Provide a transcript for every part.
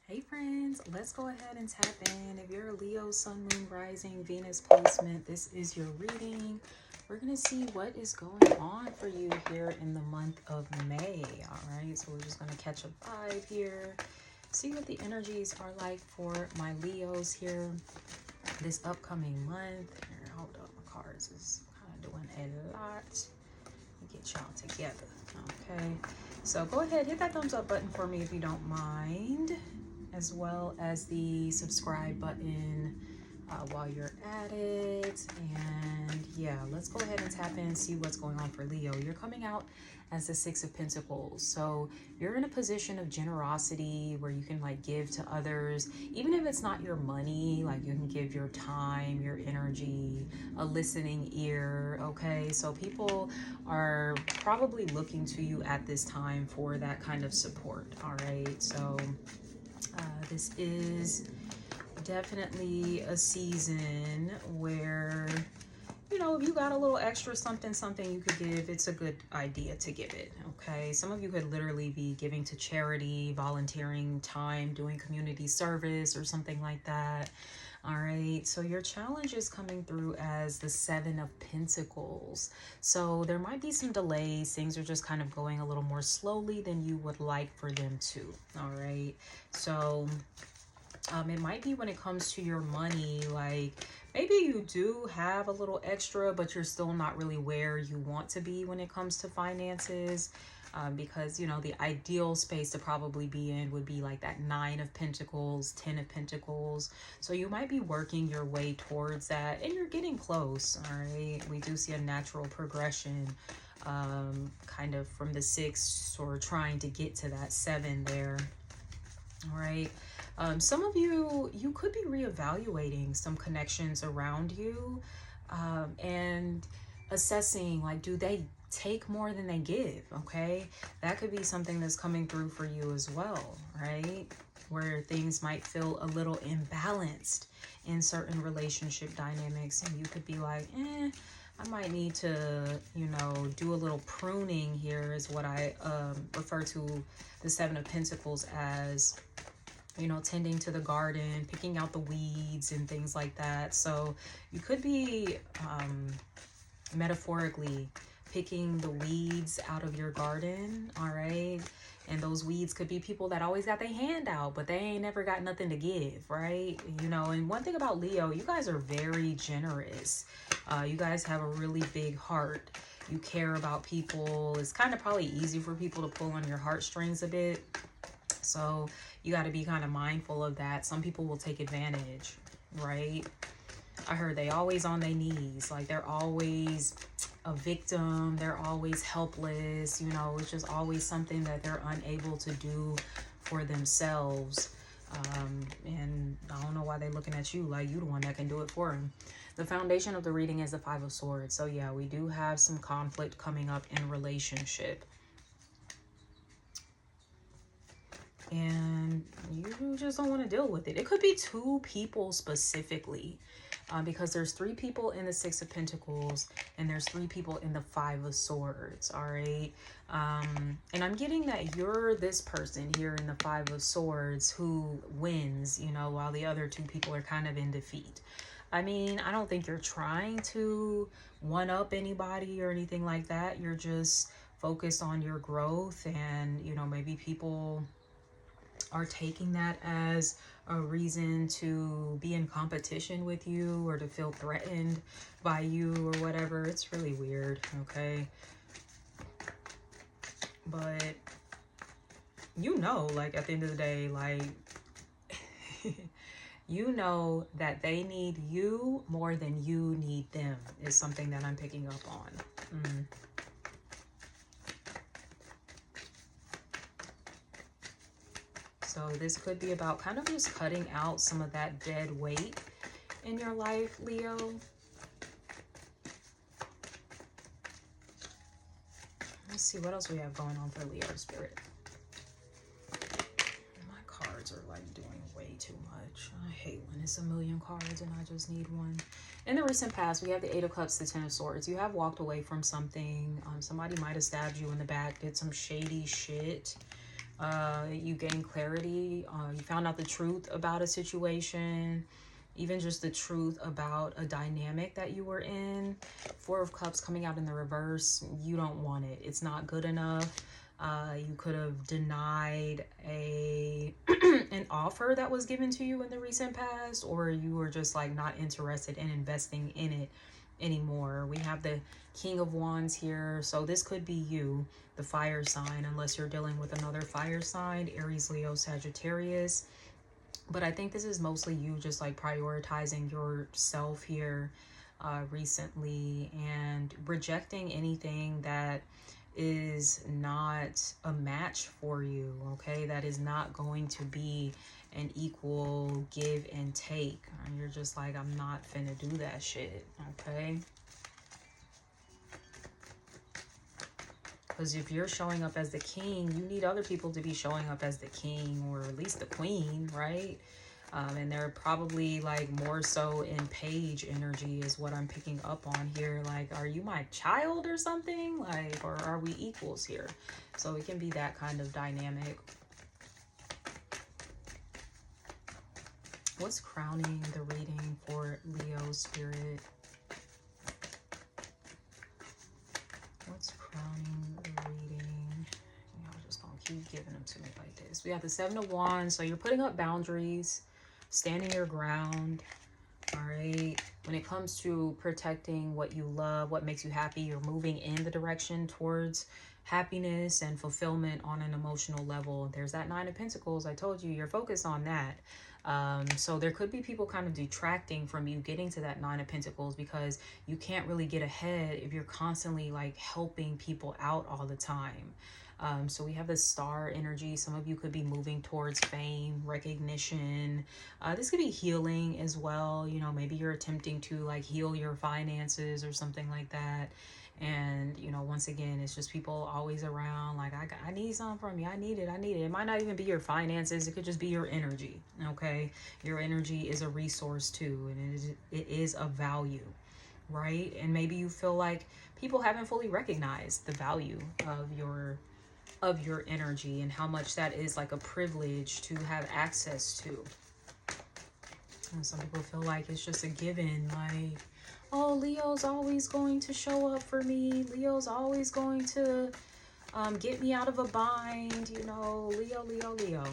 Hey friends, let's go ahead and tap in. If you're a Leo, Sun, Moon, Rising, Venus placement, this is your reading. We're going to see what is going on for you here in the month of May. All right, so we're just going to catch a vibe here. See what the energies are like for my Leos here this upcoming month. Here, hold up, my cards is kind of doing a lot. Let me get y'all together. Okay, so go ahead, hit that thumbs up button for me if you don't mind, as well as the subscribe button while you're at it. And yeah, let's go ahead and tap in and see what's going on for Leo. You're coming out as the Six of Pentacles, so you're in a position of generosity where you can like give to others, even if it's not your money. Like you can give your time, your energy, a listening ear. Okay, so people are probably looking to you at this time for that kind of support. All right, so this is definitely a season where, you know, if you got a little extra something you could give, it's a good idea to give it. Okay, some of you could literally be giving to charity, volunteering time, doing community service or something like that. All right, so your challenge is coming through as the Seven of Pentacles. So there might be some delays. Things are just kind of going a little more slowly than you would like for them to. All right, so it might be when it comes to your money, like maybe you do have a little extra, but you're still not really where you want to be when it comes to finances. Because, you know, the ideal space to probably be in would be like that Nine of Pentacles, Ten of Pentacles. So you might be working your way towards that and you're getting close. All right. We do see a natural progression kind of from the six or trying to get to that seven there. All right. Some of you could be reevaluating some connections around you and assessing, like, do they take more than they give? Okay, that could be something that's coming through for you as well, right? Where things might feel a little imbalanced in certain relationship dynamics, and you could be like, I might need to, you know, do a little pruning here, is what I refer to the Seven of Pentacles as. You know, tending to the garden, picking out the weeds and things like that. So you could be metaphorically picking the weeds out of your garden. All right, and those weeds could be people that always got their hand out, but they ain't never got nothing to give, right? You know, and one thing about Leo, you guys are very generous. You guys have a really big heart. You care about people. It's kind of probably easy for people to pull on your heartstrings a bit. So you got to be kind of mindful of that. Some people will take advantage, right? I heard they always on their knees. Like they're always a victim. They're always helpless. You know, it's just always something that they're unable to do for themselves. And I don't know why they're looking at you like you the one that can do it for them. The foundation of the reading is the Five of Swords. So yeah, we do have some conflict coming up in relationship. And you just don't want to deal with it. It could be two people specifically, because there's three people in the Six of Pentacles and there's three people in the Five of Swords. All right. And I'm getting that you're this person here in the Five of Swords who wins, you know, while the other two people are kind of in defeat. I mean, I don't think you're trying to one up anybody or anything like that. You're just focused on your growth, and, you know, maybe people are taking that as a reason to be in competition with you or to feel threatened by you or whatever. It's really weird, okay? But you know, like at the end of the day, like you know that they need you more than you need them is something that I'm picking up on. So this could be about kind of just cutting out some of that dead weight in your life, Leo. Let's see what else we have going on for Leo spirit. My cards are like doing way too much. I hate when it's a million cards and I just need one. In the recent past, we have the Eight of Cups, the Ten of Swords. You have walked away from something. Somebody might have stabbed you in the back, did some shady shit. You gain clarity. You found out the truth about a situation, even just the truth about a dynamic that you were in. Four of Cups coming out in the reverse. You don't want it. It's not good enough. You could have denied an offer that was given to you in the recent past, or you were just like not interested in investing in it anymore. We have the King of Wands here, so this could be you, the fire sign, unless you're dealing with another fire sign, Aries, Leo, Sagittarius. But I think this is mostly you just like prioritizing yourself here recently, and rejecting anything that is not a match for you, okay? That is not going to be an equal give and take. And you're just like, I'm not finna do that shit, okay? Because if you're showing up as the king, you need other people to be showing up as the king, or at least the queen, right? And they're probably like more so in page energy is what I'm picking up on here. Like, are you my child or something? Like, or are we equals here? So it can be that kind of dynamic. What's crowning the reading for Leo spirit? What's crowning the reading? I'm just gonna keep giving them to me like this. We have the Seven of Wands. So you're putting up boundaries, standing your ground. All right. When it comes to protecting what you love, what makes you happy, you're moving in the direction towards happiness and fulfillment on an emotional level. There's that Nine of Pentacles. I told you, you're focused on that. So there could be people kind of detracting from you getting to that Nine of Pentacles, because you can't really get ahead if you're constantly like helping people out all the time. So we have the Star energy. Some of you could be moving towards fame, recognition. This could be healing as well. You know, maybe you're attempting to like heal your finances or something like that. And, you know, once again, it's just people always around like, I need something from you. I need it. I need it. It might not even be your finances. It could just be your energy. Okay. Your energy is a resource too. And it is of value. Right. And maybe you feel like people haven't fully recognized the value of your energy and how much that is like a privilege to have access to. And some people feel like it's just a given, like, oh, Leo's always going to show up for me. Leo's always going to get me out of a bind, you know, Leo, Leo, Leo.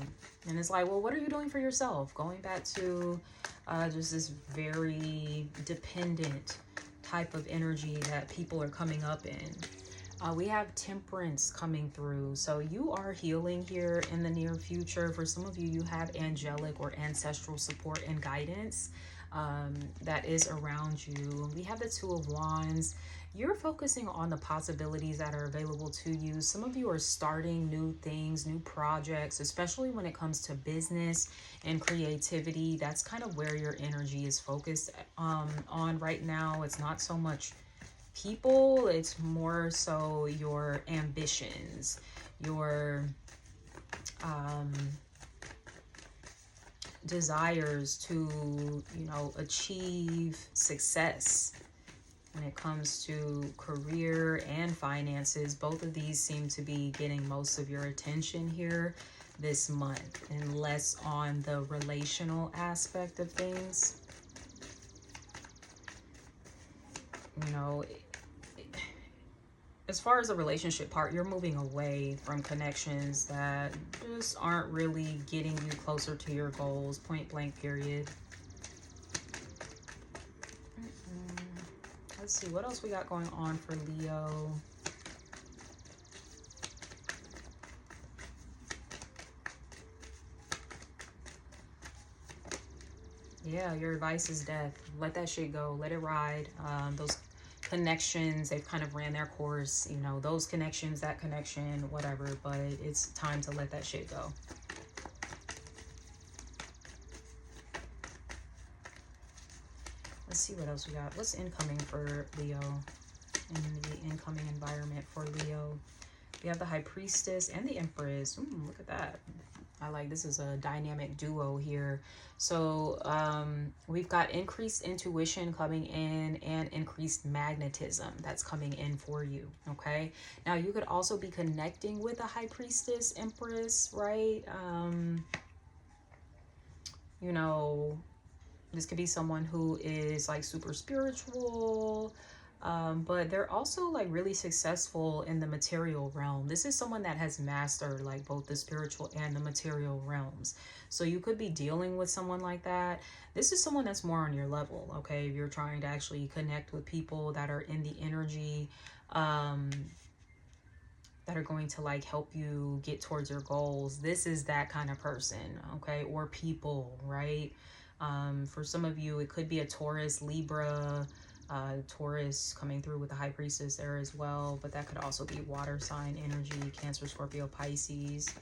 And it's like, well, what are you doing for yourself? Going back to just this very dependent type of energy that people are coming up in. We have Temperance coming through. So you are healing here in the near future. For some of you, you have angelic or ancestral support and guidance that is around you. We have the Two of Wands. You're focusing on the possibilities that are available to you. Some of you are starting new things, new projects, especially when it comes to business and creativity. That's kind of where your energy is focused on right now. It's not so much people, it's more so your ambitions, your desires to, you know, achieve success when it comes to career and finances. Both of these seem to be getting most of your attention here this month, and less on the relational aspect of things. You know, as far as the relationship part, you're moving away from connections that just aren't really getting you closer to your goals, point blank, period. Let's see, what else we got going on for Leo? Yeah, your advice is death. Let that shit go. Let it ride. Those connections, they've kind of ran their course, you know, those connections, that connection, whatever, but it's time to let that shit go. Let's see what else we got. What's incoming for Leo, in the incoming environment for Leo? We have the High Priestess and the Empress. Ooh, look at that. I like, this is a dynamic duo here. So we've got increased intuition coming in and increased magnetism that's coming in for you. Okay. Now you could also be connecting with a high priestess, empress, right? You know, this could be someone who is like super spiritual, but they're also like really successful in the material realm. This is someone that has mastered like both the spiritual and the material realms. So you could be dealing with someone like that. This is someone that's more on your level, okay? If you're trying to actually connect with people that are in the energy, that are going to like help you get towards your goals. This is that kind of person, okay? Or people, right? For some of you, it could be a Taurus, Libra, Taurus coming through with the high priestess there as well, but that could also be water sign energy, Cancer, Scorpio, Pisces.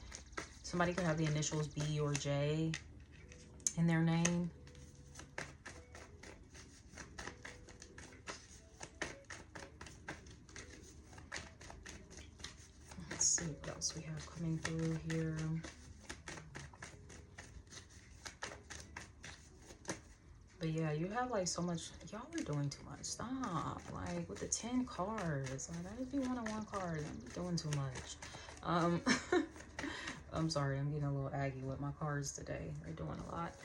Somebody could have the initials B or J in their name. Let's see what else we have coming through here. But yeah, you have like so much. Y'all are doing too much. Stop. Like with the 10 cards. Like I just be one on one card. I'm doing too much. I'm sorry. I'm getting a little aggy with my cards today. They're doing a lot.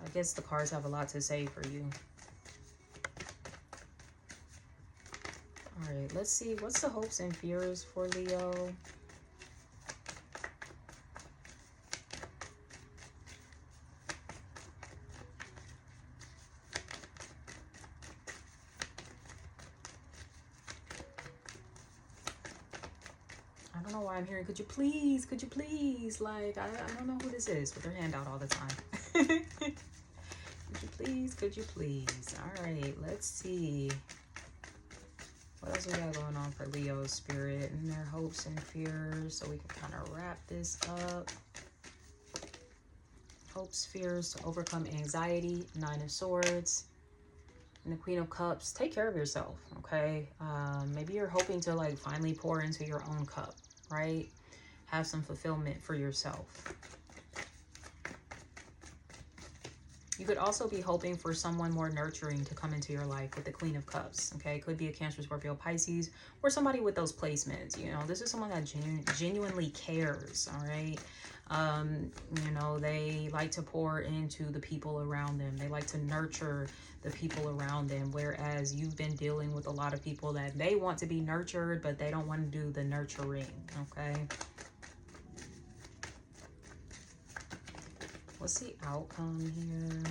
I guess the cards have a lot to say for you. All right. Let's see. What's the hopes and fears for Leo? I don't know why I'm hearing, could you please, like, I don't know who this is with their hand out all the time. Could you please, all right, let's see. What else we got going on for Leo spirit and their hopes and fears, so we can kind of wrap this up. Hopes, fears to overcome anxiety, 9 of Swords, and the Queen of Cups. Take care of yourself, okay? Maybe you're hoping to like finally pour into your own cup, right? Have some fulfillment for yourself. You could also be hoping for someone more nurturing to come into your life with the Queen of Cups, okay? It could be a Cancer, Scorpio, Pisces, or somebody with those placements, you know? This is someone that genuinely cares, all right? You know, they like to pour into the people around them. They like to nurture the people around them, whereas you've been dealing with a lot of people that they want to be nurtured, but they don't want to do the nurturing, okay? What's the outcome here?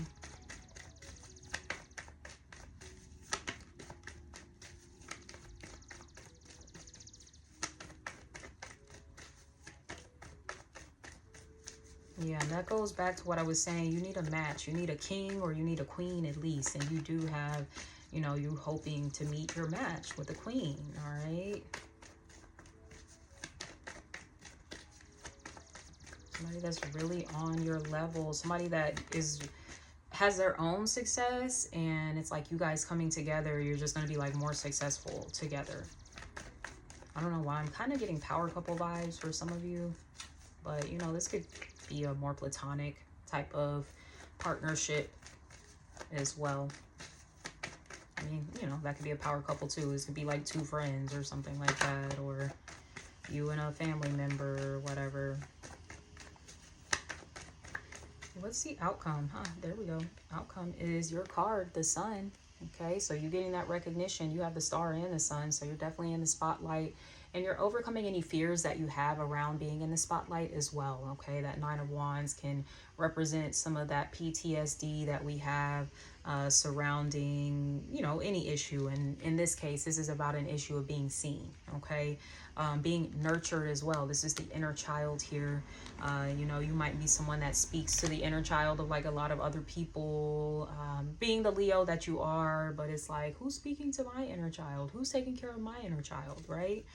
Yeah, that goes back to what I was saying. You need a match. You need a king or you need a queen at least. And you do have, you know, you hoping to meet your match with a queen, all right? Somebody that's really on your level. Somebody that has their own success, and it's like you guys coming together, you're just going to be like more successful together. I don't know why. I'm kind of getting power couple vibes for some of you, but you know, this could be a more platonic type of partnership as well. I mean, you know, that could be a power couple too. This could be like 2 friends or something like that, or you and a family member or whatever. What's the outcome? There we go. Outcome is your card, the Sun. Okay, so you're getting that recognition. You have the star and the sun, so you're definitely in the spotlight. And you're overcoming any fears that you have around being in the spotlight as well, okay? That 9 of Wands can represent some of that PTSD that we have surrounding, you know, any issue. And in this case, this is about an issue of being seen, okay? Being nurtured as well. This is the inner child here. You know, you might be someone that speaks to the inner child of like a lot of other people, being the Leo that you are, but it's like, who's speaking to my inner child? Who's taking care of my inner child, right?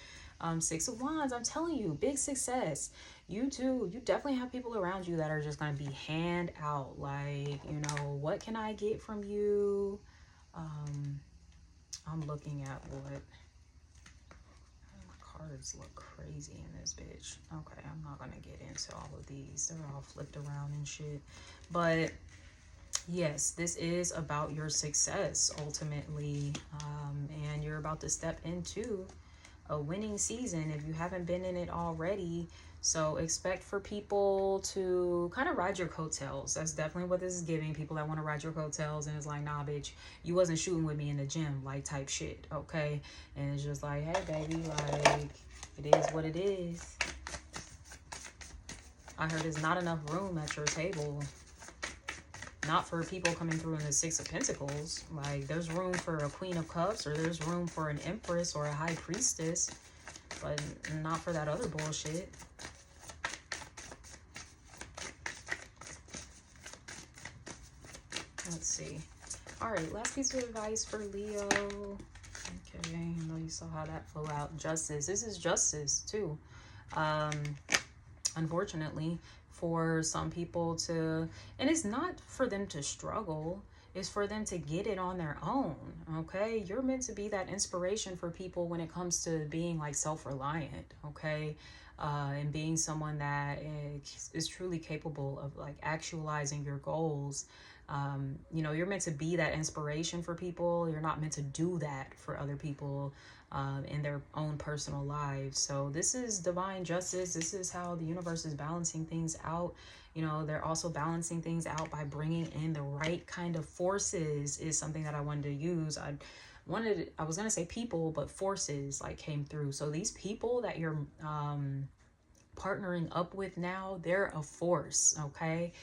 6 of Wands, I'm telling you, big success. You too, you definitely have people around you that are just going to be hand out, like, you know, what can I get from you? I'm looking at what cards look crazy in this bitch. Okay, I'm not gonna get into all of these. They're all flipped around and shit. But yes, this is about your success ultimately. And you're about to step into a winning season if you haven't been in it already. So expect for people to kind of ride your coattails. That's definitely what this is giving. People that want to ride your coattails, and it's like, nah, bitch, you wasn't shooting with me in the gym, like type shit, okay? And it's just like, hey, baby, like, it is what it is. I heard there's not enough room at your table. Not for people coming through in the Six of Pentacles. Like, there's room for a Queen of Cups, or there's room for an Empress or a High Priestess, but not for that other bullshit. Let's see. All right, last piece of advice for Leo. Okay, I know you saw how that flew out. Justice. This is justice too. Unfortunately, for some people to, and it's not for them to struggle, it's for them to get it on their own. Okay, you're meant to be that inspiration for people when it comes to being like self-reliant. Okay, and being someone that is truly capable of like actualizing your goals. You know, you're meant to be that inspiration for people. You're not meant to do that for other people in their own personal lives. So this is divine justice. This is how the universe is balancing things out. You know, they're also balancing things out by bringing in the right kind of forces, is something that I wanted to use. I was going to say people, but forces like came through. So these people that you're partnering up with now, they're a force. Okay,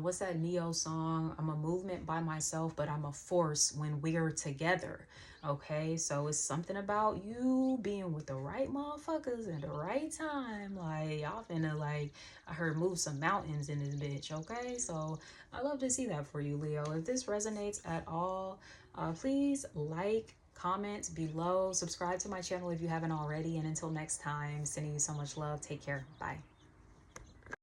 what's that Neo song? I'm a movement by myself, but I'm a force when we're together. Okay, so it's something about you being with the right motherfuckers at the right time. Like, y'all finna, like, I heard, move some mountains in this bitch. Okay, so I love to see that for you, Leo. If this resonates at all, please like, comment below, subscribe to my channel if you haven't already, and until next time, sending you so much love. Take care. Bye.